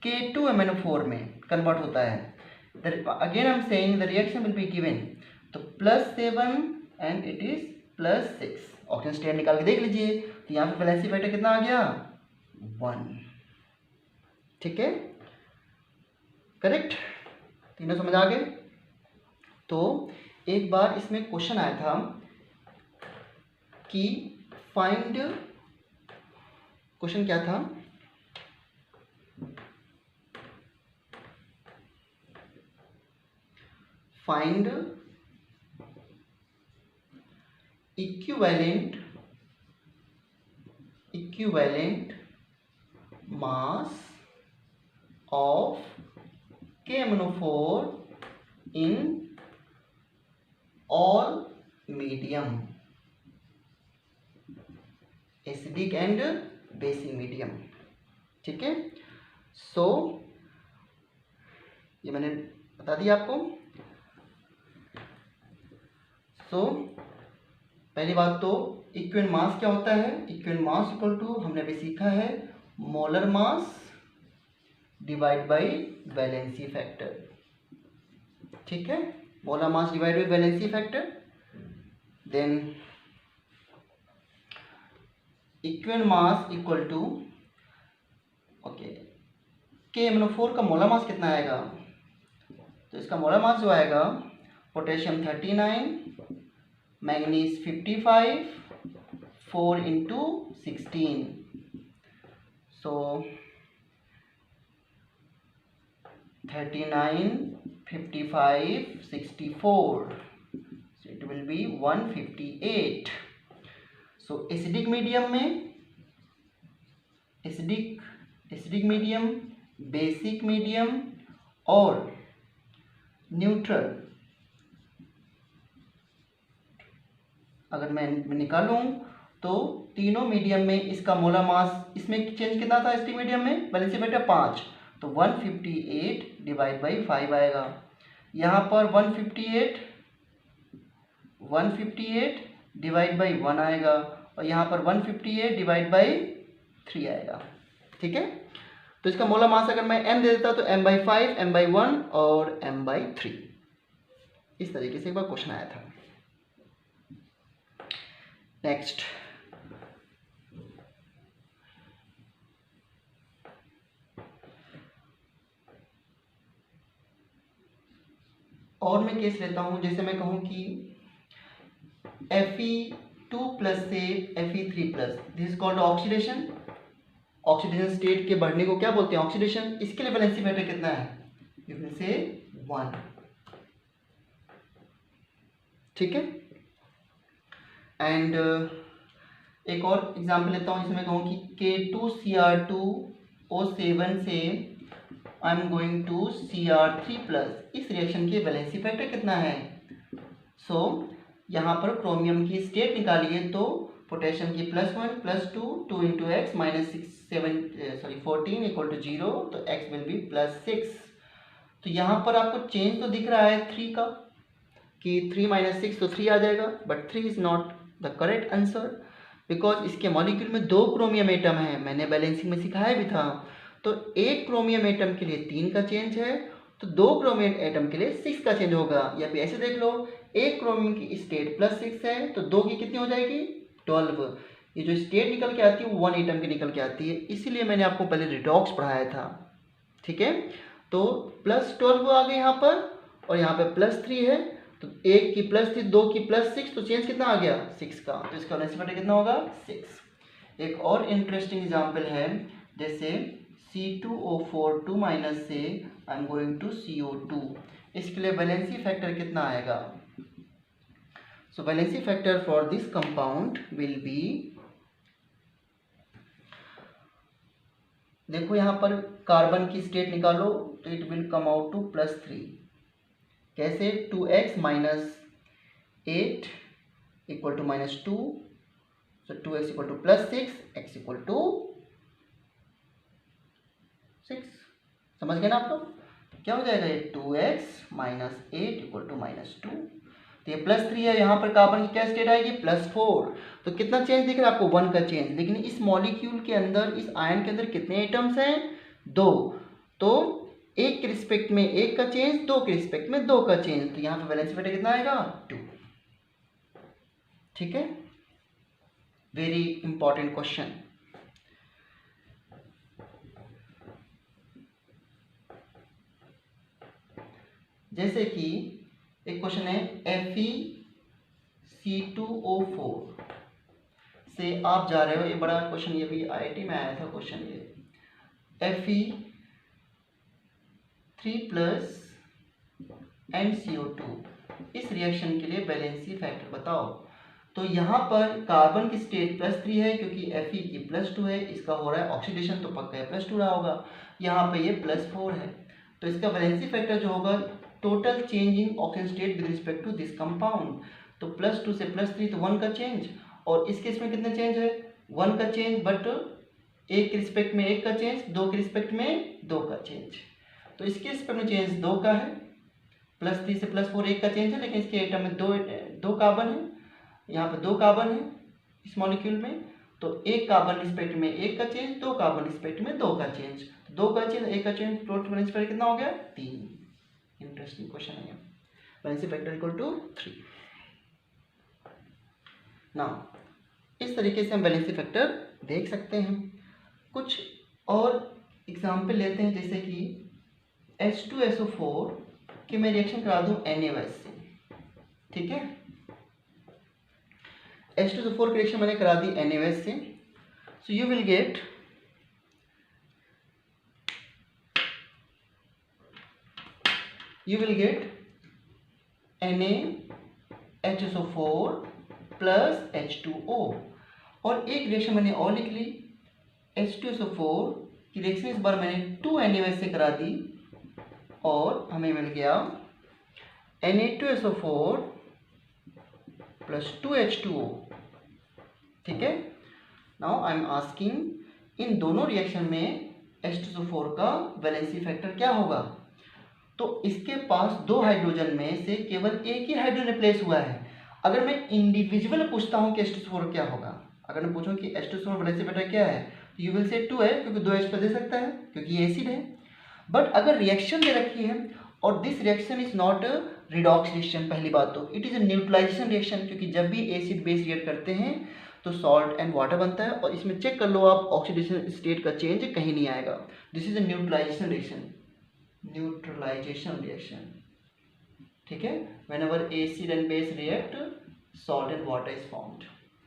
K2MnO4 में कन्वर्ट होता है। Again I am saying the reaction will be given, तो +7 and it is +6। Oxygen state निकाल के देख लीजिए, तो यहाँ पे वैलेंसी फैक्टर कितना आ गया, 1। ठीक है, करेक्ट, तीनों समझ आ गए। तो एक बार इसमें क्वेश्चन आया था कि फाइंड, क्वेश्चन क्या था, find equivalent mass of KMnO4 in all medium, acidic and basic medium. ठीक है, सो ये मैंने बता दिया आपको। सो पहली बात तो इक्विवेलेंट मास क्या होता है, इक्विवेलेंट मास = हमने अभी सीखा है molar mass divide by valency factor. ठीक है, molar mass divide by valency factor. Then equivalent mass = okay, KMnO4 का मोलर मास कितना आएगा, तो इसका मोलर मास जो आएगा, potassium 39, manganese 55, 4 × 16, so 39, 55, 64, so it will be 158। So acidic medium में, एसिडिक मीडियम, बेसिक मीडियम और न्यूट्रल, अगर मैं निकालूं तो तीनों मीडियम में इसका मोलर मास, इसमें चेंज कितना था एसिडिक मीडियम में, वैलेंसी फैक्टर 5, तो 158 / 5 आएगा। यहाँ पर 158 158 डिवाइड बाई 1 आएगा और यहाँ पर 158 डिवाइड बाई 3 आएगा। ठीक है, तो इसका मोलर मास अगर मैं m दे देता तो m/5, m/1 और m/3। इस तरीके से एक बार क्वेश्चन आया था। नेक्स्ट, और मैं केस लेता हूं, जैसे मैं कहूं कि Fe2+ से Fe3+, this is called oxidation. Oxidation state के बढ़ने को क्या बोलते हैं? ऑक्सीडेशन। इसके लिए वैलेंसी फैक्टर कितना है? You will say 1। ठीक है, एंड एक और एग्जांपल लेता हूं, जिसमें कहूं कि K2Cr2O7 से I am going to Cr3+, इस रिएक्शन के वैलेंसी फैक्टर कितना है? सो यहाँ पर क्रोमियम की स्टेट निकालिए तो पोटेशियम की +1 +2 2 × x -14 = 0, तो x विल बी +6। तो यहाँ पर आपको चेंज तो दिख रहा है 3 का, कि 3 - 6 तो 3 आ जाएगा, but 3 is not the correct answer, because इसके मॉलिक्यूल में 2 क्रोमियम एटम है। मैंने बैलेंसिंग में सिखाया भी था। तो एक क्रोमियम एटम के लिए 3 का चेंज है, तो 2 क्रोमियम एटम के लिए 6 का चेंज होगा। या फिर ऐसे देख लो, एक क्रोमियम की स्टेट +6 है, तो 2 की कितनी हो जाएगी? 12। ये जो स्टेट निकल के आती है वो 1 एटम की निकल के आती है, इसीलिए मैंने आपको पहले रिडॉक्स पढ़ाया था। ठीक है, तो +12 आ गए यहाँ पर, और यहाँ पे +3 है, तो एक की +3, 2 की +6, तो चेंज कितना आ गया? 6 का। तो इसका वैलेंसी फैक्टर कितना होगा? 6। एक और इंटरेस्टिंग एग्जाम्पल है, जैसे C2O4 2- से I am going to CO2, इसके लिए वैलेंसी फैक्टर कितना आएगा? So valency factor for this compound will be, देखो यहाँ पर कार्बन की स्टेट निकालो तो it will come out to +3। कैसे? 2x - 8 = -2, so 2x = +6, x = 6। समझ गए ना आप लोग? क्या हो जाएगा ये? 2x - 8 = -2। तो ये +3 है, यहाँ पर कार्बन की क्या स्टेट आएगी? +4। तो कितना चेंज दिख रहा है आपको? 1 का चेंज। लेकिन इस मॉलिक्यूल के अंदर, इस आयन के अंदर कितने एटम्स हैं? 2। तो एक के रिस्पेक्ट में 1 का चेंज, 2 के रिस्पेक्ट में 2 का चेंज, तो यहाँ पे वैलेंसी फैक्टर कितना आएगा? 2। ठीक है, वेरी इंपॉर्टेंट क्वेश्चन। जैसे कि एक क्वेश्चन है, FeC2O4 से आप जा रहे हो, ये बड़ा क्वेश्चन, ये भी IIT में आया था क्वेश्चन, ये Fe3+ and CO2, इस रिएक्शन के लिए वैलेंसी फैक्टर बताओ। तो यहाँ पर कार्बन की स्टेट +3 है, क्योंकि Fe की +2 है, इसका हो रहा है ऑक्सीडेशन, तो पक्का है +2 रहा होगा। यहाँ पे ये +4 है, तो इसका वैलेंसी फैक्टर जो होगा, total change in oxygen state with respect to this compound, तो +2 से +3, तो 1 का चेंज, और इस केस में कितने चेंज है? 1 का चेंज, बट एक के रिस्पेक्ट में 1 का चेंज, 2 के रिस्पेक्ट में 2 का चेंज। तो इसके रिस्पेक्ट में चेंज 2 का है, +3 से +4 1 का चेंज है, लेकिन इसके एटम में दो कार्बन है, यहाँ पे 2 कार्बन है इस मॉलिक्यूल में, तो एक कार्बन रिस्पेक्ट में 1 का चेंज, 2 कार्बन रिस्पेक्ट में 2 का चेंज, 2 का चेंज 1 का चेंज, टोटल वैलेंसी फैक्टर कितना हो गया? 3। इंटरेस्टिंग क्वेश्चन है ये। Valency factor = 3। नाउ इस तरीके से हम वैलेंसी फैक्टर देख सकते हैं। कुछ और एग्जाम्पल लेते हैं, जैसे कि H2SO4 कि मैं रिएक्शन करा दूं NaOH से। ठीक है, H2SO4 की रिएक्शन मैंने करा दी NaOH से, so you will gate NaHSO4 + H2O, और एक रिएक्शन मैंने और लिख ली, H2SO4 की रिएक्शन इस बार मैंने 2 NaOH से करा दी, और हमें मिल गया Na2SO4 + 2H2O। ठीक है, नाउ आई एम आस्किंग, इन दोनों रिएक्शन में H2SO4 का वैलेंसी फैक्टर क्या होगा? तो इसके पास 2 हाइड्रोजन में से केवल एक ही हाइड्रोजन रिप्लेस हुआ है। अगर मैं इंडिविजुअल पूछता हूँ कि H2SO4 क्या होगा, अगर मैं पूछूँ कि H2SO4 वैलेंसी फैक्टर क्या है, तो यू विल से 2 है, क्योंकि 2 H दे सकता है क्योंकि ये एसिड है। बट अगर रिएक्शन दे रखी है और this reaction is not redox reaction, पहली बात तो it is a neutralization reaction, क्योंकि जब भी एसिड बेस रिएक्ट करते हैं तो सॉल्ट एंड वाटर बनता है, और इसमें चेक कर लो आप, ऑक्सीडेशन स्टेट का चेंज कहीं नहीं आएगा। This is a neutralization reaction, neutralization reaction, ठीक है। Whenever acid and base react salt and water is formed,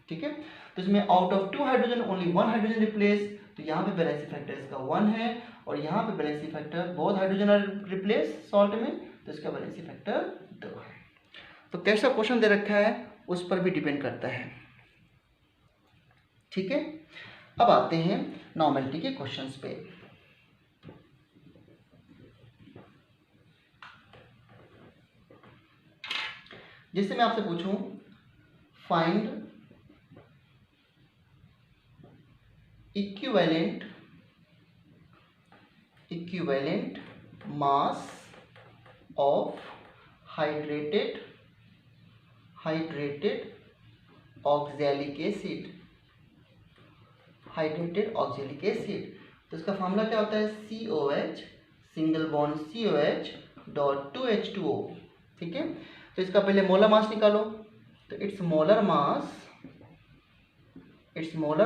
ठीक है। तो इसमें out of 2 hydrogen only 1 hydrogen replace, तो यहाँ पे वैलेंसी फैक्टर इसका 1 है, और यहाँ पे valency factor both hydrogen are replace salt में, तो इसका वैलेंसी फैक्टर 2 है। तो कैसा क्वेश्चन दे रखा है उस पर भी डिपेंड करता है, ठीक है। अब आते हैं नॉर्मेलिटी के क्वेश्चंस पे। जैसे मैं आपसे पूछूं find equivalent mass of hydrated oxalic acid, तो इसका फॉर्मूला क्या होता है, COH single bond COH dot 2H2O, ठीक है। तो इसका पहले मोलर मास निकालो, तो it's molar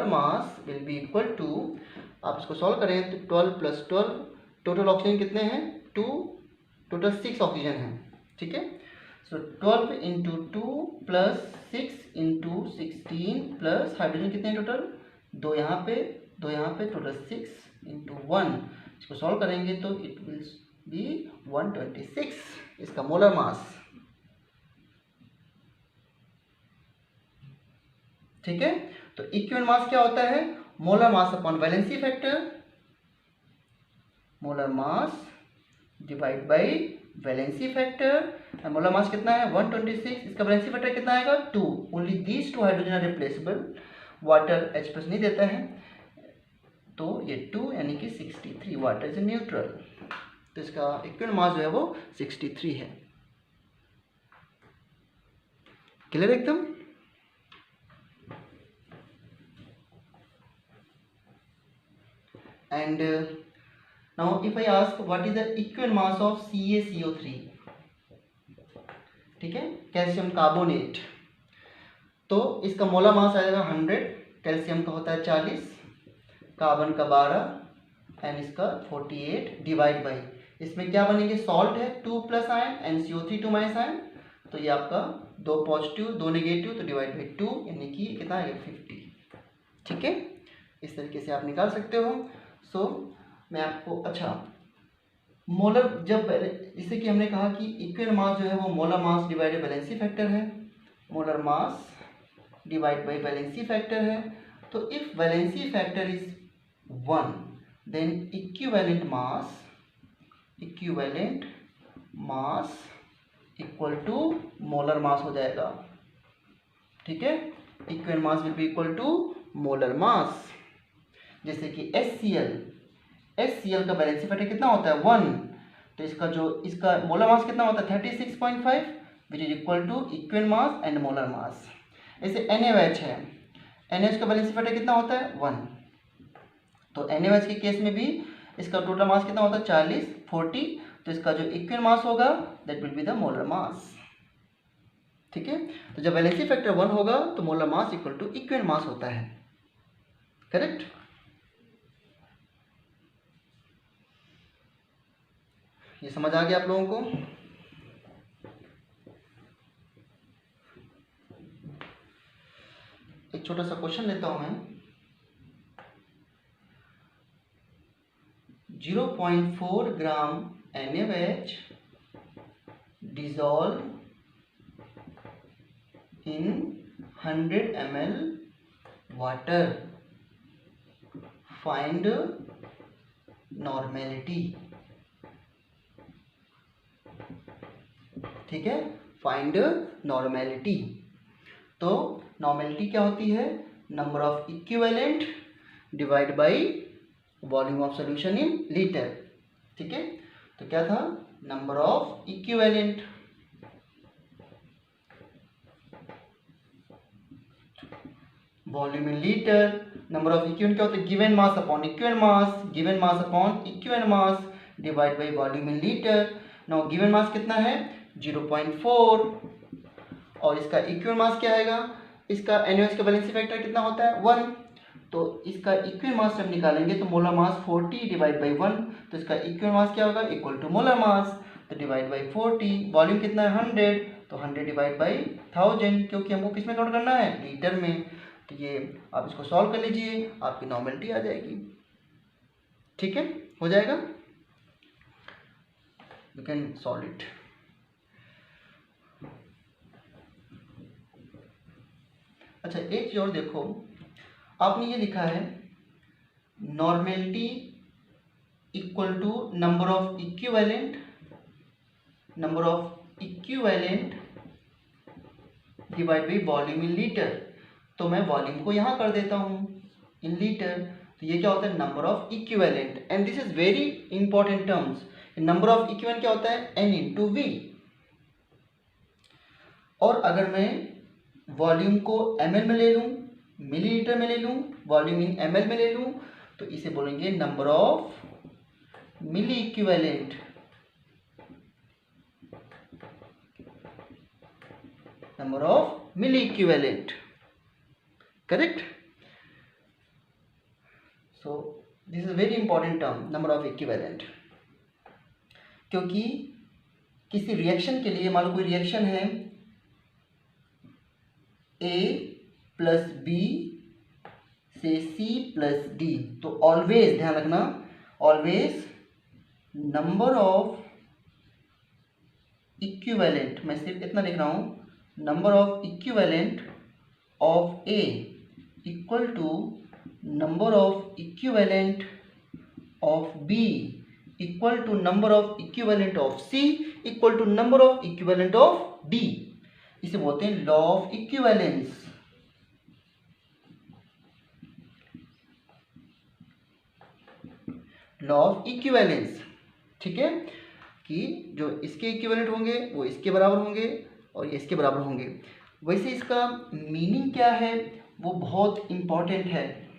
mass will be equal to, आप इसको सॉल्व करें तो 12 + 12, टोटल ऑक्सीजन कितने हैं 2, टोटल 6 ऑक्सीजन हैं, ठीक है। सो 12 × 2 + 6 × 16 प्लस हाइड्रोजन कितने हैं टोटल 2 यहाँ पे, टोटल 6 × 1, इसको सॉल्व करेंगे तो इट विल बी 126 इसका मोलर मास, ठीक है। तो इक्विवेलेंट मास क्या होता है, molar mass upon valency factor, molar mass divide by valency factor. Molar mass कितना है 126, इसका वैलेंसी फैक्टर कितना आएगा 2, only these 2 hydrogen are replaceable, water H+ नहीं देता है, तो ये 2 यानी कि 63, वाटर इज न्यूट्रल, तो इसका इक्विवेलेंट मास जो है वो 63 है। क्लियर एकदम। And now if I ask what is the equivalent mass of CaCO3, ठीक है, कैल्शियम कार्बोनेट, तो इसका मोलर मास आएगा 100, कैल्शियम का होता है 40, कार्बन का 12 एंड इसका 48, डिवाइड बाई, इसमें क्या बनेंगे सॉल्ट है 2 + आयन एंड CO3 2 - आयन, तो ये आपका 2 पॉजिटिव 2 नेगेटिव, तो डिवाइड बाई 2 यानी कि कितना आएगा 50, ठीक है। इस तरीके से आप निकाल सकते हो। सो मैं आपको, अच्छा मोलर, जब जैसे कि हमने कहा कि इक्विवेलेंट मास जो है वो molar mass divided valency factor है, molar mass divide by valency factor है, तो if valency factor is 1 then equivalent mass equal to molar mass हो जाएगा, ठीक है। Equivalent mass will be equal to molar mass. जैसे कि HCl का वैलेंसी फैक्टर कितना होता है 1, तो इसका मोलर मास कितना होता है 36.5, which is equal to equivalent mass and molar mass. ऐसे NaOH है, NaOH का वैलेंसी फैक्टर कितना होता है 1, तो NaOH के केस में भी इसका टोटल मास कितना होता है 40 40, तो इसका जो इक्विवेलेंट मास होगा that will be the molar mass, ठीक है। तो जब वैलेंसी फैक्टर 1 होगा तो molar mass equal to equivalent mass होता है, करेक्ट। ये समझ आ गया आप लोगों को। एक छोटा सा क्वेश्चन लेता हूं मैं, 0.4 ग्राम NaOH dissolve in 100 ml water, find normality, ठीक है, फाइंड नॉर्मेलिटी। तो नॉर्मेलिटी क्या होती है, number of equivalent divide by volume of solution in litre, ठीक है। तो क्या था number of equivalent volume in litre, number of equivalent क्या होता है, given mass upon equivalent mass, given mass upon equivalent mass divide by volume in litre. Now given mass कितना है 0.4 और इसका इक्विवेलेंट मास क्या आएगा, इसका NaOH का वैलेंसी फैक्टर कितना होता है 1, तो इसका इक्विवेलेंट मास जब निकालेंगे तो मोलर मास 40 डिवाइड बाई 1, तो इसका इक्विवेलेंट मास क्या होगा इक्वल टू मोलर मास, तो डिवाइड बाई 40, वॉल्यूम कितना है 100, तो 100 डिवाइड बाई 1000, क्योंकि हमको किस में काउंट करना है लीटर में। तो ये आप इसको सॉल्व कर लीजिए, आपकी नॉर्मेलिटी आ जाएगी। ठीक है, हो जाएगा, यू कैन सॉल्व इट। अच्छा एक चीज और देखो, आपने ये लिखा है normality equal to number of equivalent divide by volume in litre, तो मैं वॉल्यूम को यहाँ कर देता हूँ इन लीटर, तो ये क्या होता है number of equivalent, and this is very important terms. Number of equivalent क्या होता है N इंटू V, और अगर मैं वॉल्यूम को ml में ले लूँ, मिलीलीटर में ले लूँ, वॉल्यूम इन ml में ले लूँ, तो इसे बोलेंगे number of milli equivalent, number of milli equivalent, correct. So this is very important term number of equivalent, क्योंकि किसी रिएक्शन के लिए, मान लो कोई रिएक्शन है A प्लस B से C प्लस D, तो ऑलवेज ध्यान रखना, ऑलवेज नंबर ऑफ इक्विवेलेंट, मैं सिर्फ इतना लिख रहा हूँ, number of equivalent of A equal to number of equivalent of B equal to number of equivalent of C equal to number of equivalent of D। इसे बोलते हैं law of equivalence. Law of equivalence, ठीक है, कि जो इसके equivalent होंगे वो इसके बराबर होंगे और ये इसके बराबर होंगे। वैसे इसका मीनिंग क्या है वो बहुत इंपॉर्टेंट है।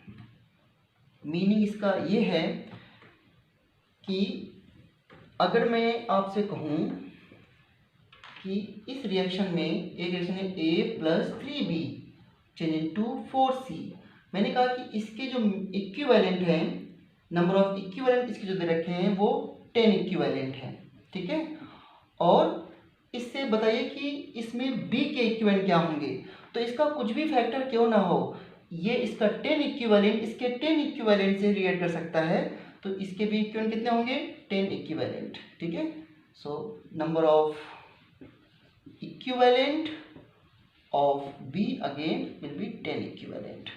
मीनिंग इसका ये है कि अगर मैं आपसे कहूँ कि इस रिएक्शन में, एक रिएक्शन है A plus 3B change into 4C, मैंने कहा कि इसके जो इक्विवेलेंट हैं, नंबर ऑफ इक्विवेलेंट इसके जो दे रखे हैं वो 10 इक्विवेलेंट हैं, ठीक है, और इससे बताइए कि इसमें B के इक्विवेलेंट क्या होंगे, तो इसका कुछ भी फैक्टर क्यों ना हो, ये इसका 10 इक्विवेलेंट इसके 10 इक्विवेलेंट से रिलेट कर सकता है, तो इसके भी इक्विवेलेंट कितने होंगे 10 इक्विवेलेंट, ठीक है। So number of equivalent of B again will be 10 equivalent,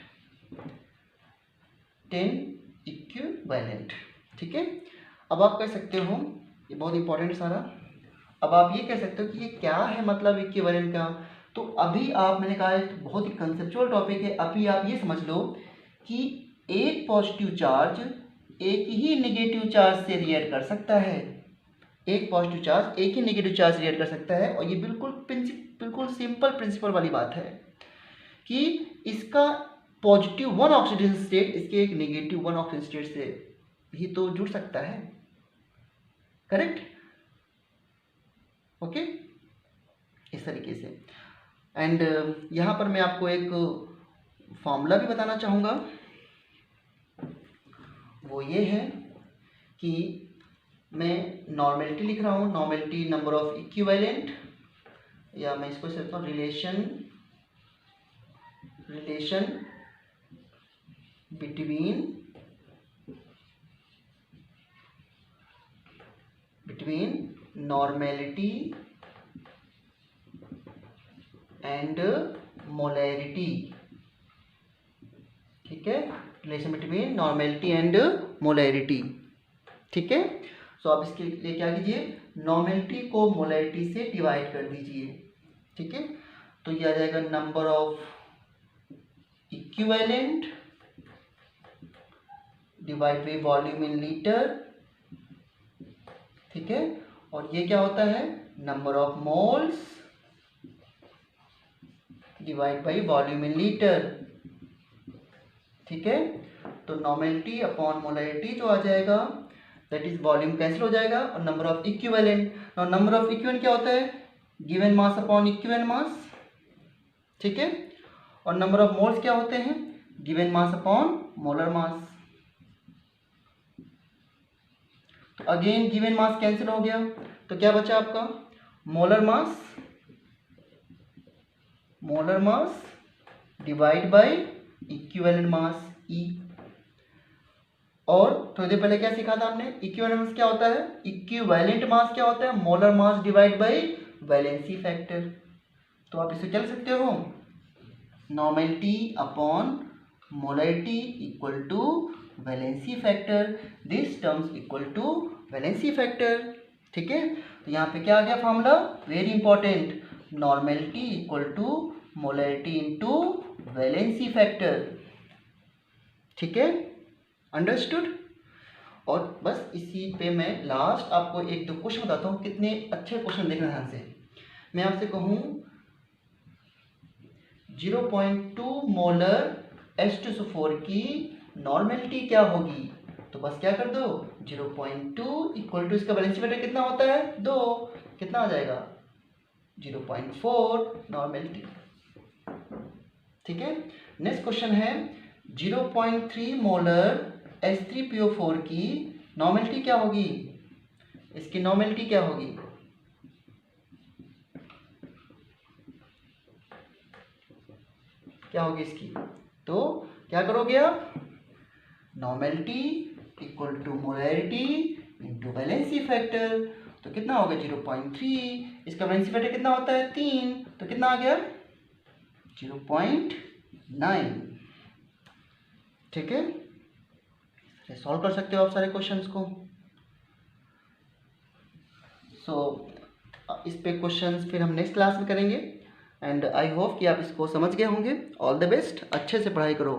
10 equivalent, ठीक है। अब आप कह सकते हो, ये बहुत इंपॉर्टेंट सारा, अब आप ये कह सकते हो कि ये क्या है मतलब इक्विवेलेंट का, तो अभी आप, मैंने कहा है बहुत ही कंसेप्चुअल टॉपिक है, अभी आप ये समझ लो कि एक पॉजिटिव चार्ज एक ही नेगेटिव चार्ज से रिएक्ट कर सकता है, एक पॉजिटिव चार्ज एक ही नेगेटिव चार्ज से रिएक्ट कर सकता है, और ये बिल्कुल सिंपल प्रिंसिपल वाली बात है कि इसका पॉजिटिव 1 ऑक्सीडेशन स्टेट इसके एक नेगेटिव 1 ऑक्सीडेशन स्टेट से भी तो जुड़ सकता है, करेक्ट, ओके, इस तरीके से। एंड यहाँ पर मैं आपको एक फॉर्मूला भी बताना चाहूँगा, वो ये है कि मैं नॉर्मेलिटी लिख रहा हूँ, नॉर्मेलिटी नंबर ऑफ इक्विवेलेंट, या मैं इसको लिखता हूँ relation between normality and molarity, ठीक है, relation between normality and molarity, ठीक है। सो आप इसके लिए क्या कीजिए, नॉर्मेलिटी को मोलैरिटी से डिवाइड कर दीजिए, ठीक है, तो ये आ जाएगा number of equivalent divide by volume in litre, ठीक है, और ये क्या होता है number of moles divide by volume in litre, ठीक है। तो नॉर्मेलिटी अपॉन मोलैरिटी जो आ जाएगा दैट इज वॉल्यूम कैंसिल हो जाएगा और number of equivalent. Now number of equivalent क्या होता है? Given mass upon equivalent mass, ठीक है। और नंबर ऑफ मोल्स क्या होते हैं? Given mass upon molar mass. तो अगेन गिवन मास कैंसिल हो गया, तो क्या बचा आपका? Molar mass divide by equivalent mass E। और थोड़ी देर पहले क्या सीखा था आपने? इक्विवेलेंट मास क्या होता है? इक्विवेलेंट मास क्या होता है? Molar mass divide by valency factor. तो आप इसे क्या लिख सकते हो? Normality upon molarity equal to valency factor, this terms equal to valency factor, ठीक है। तो यहाँ पे क्या आ गया formula? Very important, normality equal to molarity into valency factor, ठीक है, अंडरस्टूड। और बस इसी पे मैं लास्ट आपको एक दो क्वेश्चन बताता हूँ, कितने अच्छे क्वेश्चन देखना ध्यान से। मैं आपसे कहूँ 0.2 मोलर H2SO4 की नॉर्मेलिटी क्या होगी, तो बस क्या कर दो 0.2 इक्वल टू इसका वैलेंसी फैक्टर कितना होता है? 2, कितना आ जाएगा? 0.4 नॉर्मेलिटी, ठीक है। नेक्स्ट क्वेश्चन है 0.3 मोलर H3PO4 की नॉर्मेलिटी क्या होगी? इसकी नॉर्मेलिटी क्या होगी? क्या होगी इसकी? तो क्या करोगे आप? Normality equal to molarity into valency factor, तो कितना होगा? 0.3, इसका वैलेंसी फैक्टर कितना होता है? 3, तो कितना आ गया? 0.9, ठीक है। सॉल्व कर सकते हो आप सारे क्वेश्चंस को। इस पे क्वेश्चंस फिर हम नेक्स्ट क्लास में करेंगे एंड आई होप कि आप इसको समझ गए होंगे। ऑल द बेस्ट, अच्छे से पढ़ाई करो।